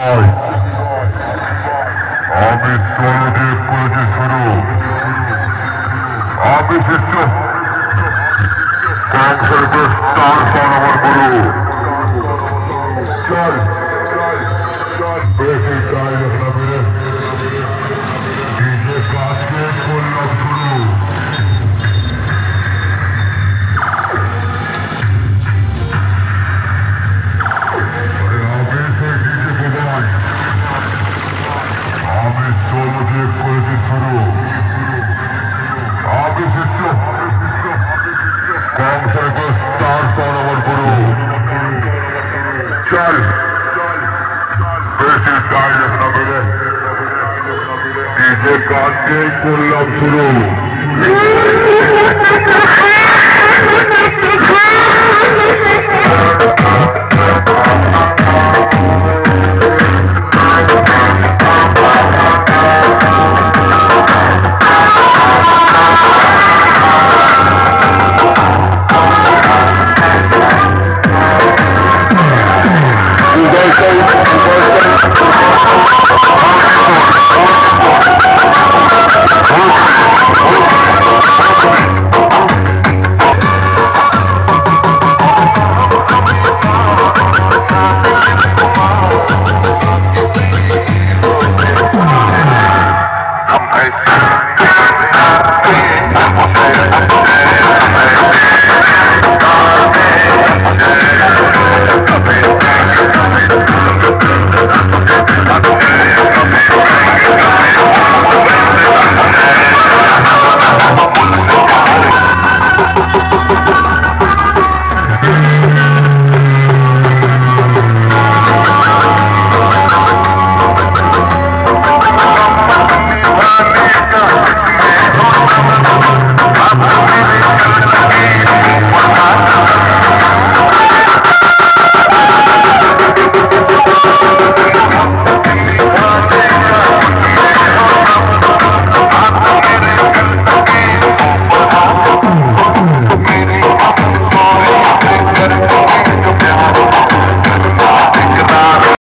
আমি চলো দিয়ে করেছি শুরু আমি শিষ্য কংসের স্টার পান আমার গুরু চল বেশি গায়ে না মেরে নিজে কাজকে করলাম শুরু আমি চলো দিয়ে করেছি শুরু আমি শিষ্য কংসের স্টার পান আমার গুরু চল বেশি গায়ে না মেরে নিজে কাজকে করলাম শুরু